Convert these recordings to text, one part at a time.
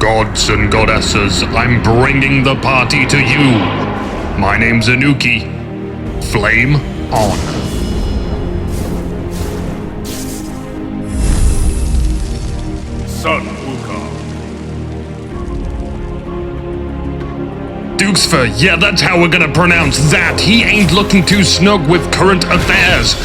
Gods and goddesses, I'm bringing the party to you. My name's Anuki. Flame on. Son Wukong. Dukesfer, yeah, that's how we're gonna pronounce that. He ain't looking too snug with current affairs.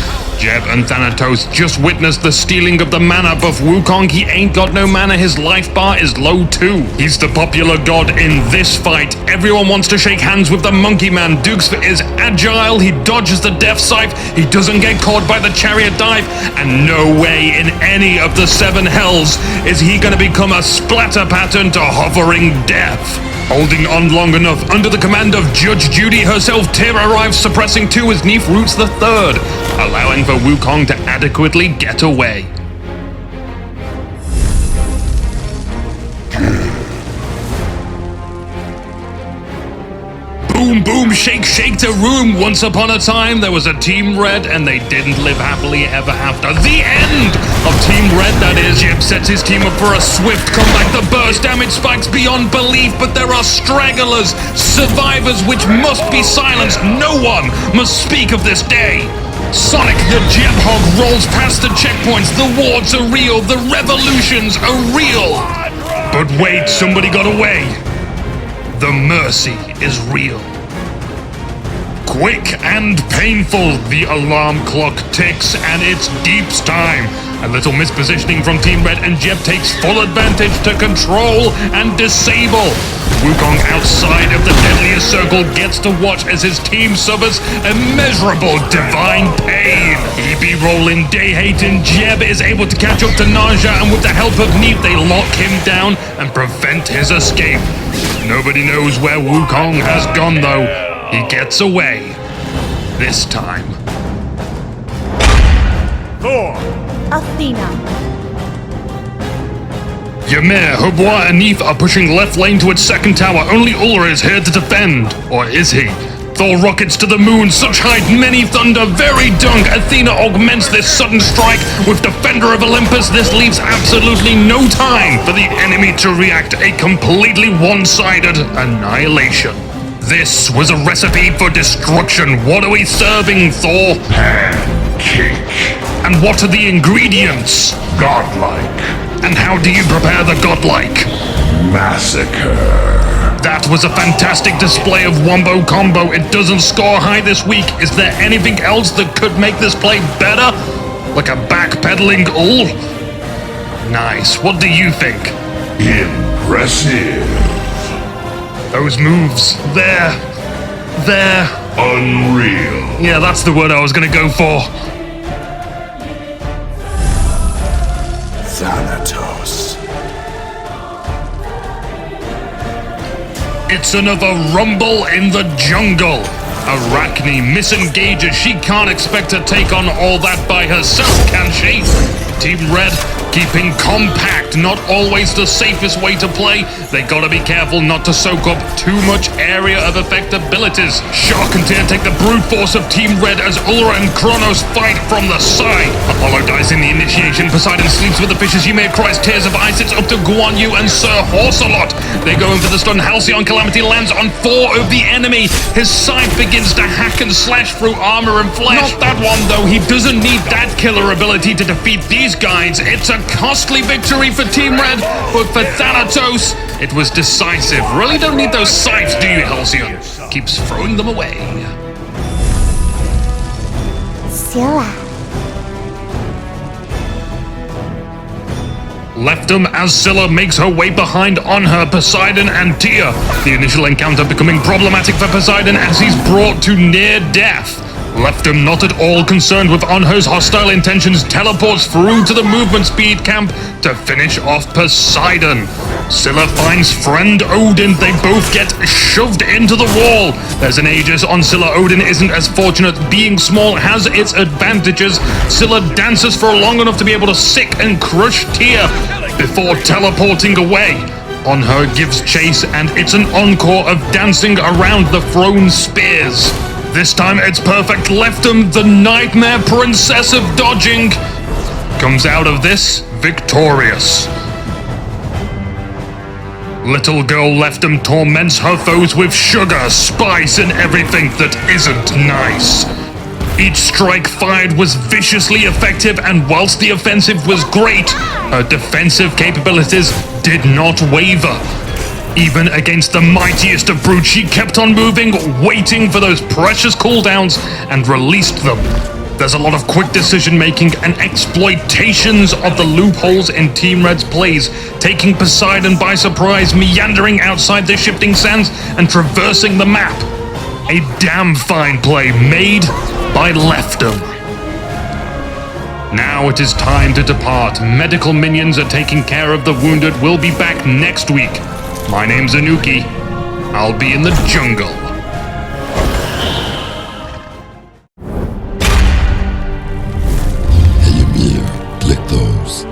Jeb and Thanatos just witnessed the stealing of the mana buff. Wukong, he ain't got no mana, his life bar is low too. He's the popular god in this fight. Everyone wants to shake hands with the monkey man. Dukesfer is agile, he dodges the death scythe, he doesn't get caught by the chariot dive, and no way in any of the 7 hells is he gonna become a splatter pattern to hovering death. Holding on long enough, under the command of Judge Judy herself, Tyr arrives, suppressing 2 as Neef roots the 3rd, allowing for Wukong to adequately get away. Boom, boom, shake, shake the room. Once upon a time, there was a Team Red, and they didn't live happily ever after. The end of Team Red, that is. Jeb sets his team up for a swift comeback. The burst damage spikes beyond belief, but there are stragglers, survivors which must be silenced. No one must speak of this day. Sonic the Jeb Hog rolls past the checkpoints. The wards are real. The revolutions are real. But wait, somebody got away. The mercy is real. Quick and painful, the alarm clock ticks, and it's Deep's time. A little mispositioning from Team Red, and Jeb takes full advantage to control and disable. Wukong, outside of the deadliest circle, gets to watch as his team suffers immeasurable divine pain. He be rolling day hate, and Jeb is able to catch up to Naja, and with the help of Neef, they lock him down and prevent his escape. Nobody knows where Wukong has gone, though. He gets away. This time. Thor. Athena. Ymir, Herbois, and Neef are pushing left lane to its 2nd tower. Only Ulra is here to defend. Or is he? Thor rockets to the moon, such height, many thunder, very dunk. Athena augments this sudden strike with Defender of Olympus. This leaves absolutely no time for the enemy to react. A completely one-sided annihilation. This was a recipe for destruction. What are we serving, Thor? Pancake. And what are the ingredients? Godlike. And how do you prepare the godlike? Massacre. That was a fantastic display of wombo combo. It doesn't score high this week. Is there anything else that could make this play better? Like a backpedaling ul? Nice. What do you think? Impressive. Those moves. They're Unreal. yeah, that's the word I was gonna go for. Thanatos. It's another rumble in the jungle. Arachne misengages. She can't expect to take on all that by herself, can she? Team Red keeping compact, not always the safest way to play. They gotta be careful not to soak up too much area of effect abilities. Shark and Tyr take the brute force of Team Red as Ulra and Kronos fight from the side. Apollo dies in the initiation. Poseidon sleeps with the fishes. Ymir cries tears of ice. It's up to Guan Yu and Sir Horselot. They go in for the stun. Halcyon Calamity lands on 4 of the enemy. His scythe begins to hack and slash through armor and flesh. Not that one though. He doesn't need that killer ability to defeat these guys. It's a costly victory for Team Red, but for Thanatos, it was decisive. Really don't need those scythes, do you, Halcyon? Keeps throwing them away. Scylla. Left him as Scylla makes her way behind on her, Poseidon and Tyr. The initial encounter becoming problematic for Poseidon as he's brought to near death. Left him not at all concerned with Onho's hostile intentions, teleports through to the movement speed camp to finish off Poseidon. Scylla finds friend Odin. They both get shoved into the wall. There's an Aegis on Scylla. Odin isn't as fortunate. Being small has its advantages. Scylla dances for long enough to be able to sick and crush Tyr before teleporting away. Onho gives chase, and it's an encore of dancing around the thrown spears. This time it's perfect. Left him, the nightmare princess of dodging, comes out of this victorious. Little girl Leftum torments her foes with sugar, spice, and everything that isn't nice. Each strike fired was viciously effective, and whilst the offensive was great, her defensive capabilities did not waver. Even against the mightiest of brutes, she kept on moving, waiting for those precious cooldowns, and released them. There's a lot of quick decision-making and exploitations of the loopholes in Team Red's plays, taking Poseidon by surprise, meandering outside the shifting sands, and traversing the map. A damn fine play made by Leftum. Now it is time to depart. Medical minions are taking care of the wounded. We'll be back next week. My name's Anuki. I'll be in the jungle. Click those.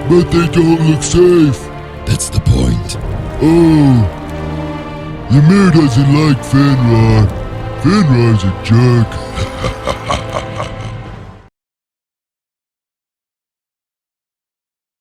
But they don't look safe. That's the point. Oh. Ymir doesn't like Fenrir. Fenrir's a jerk.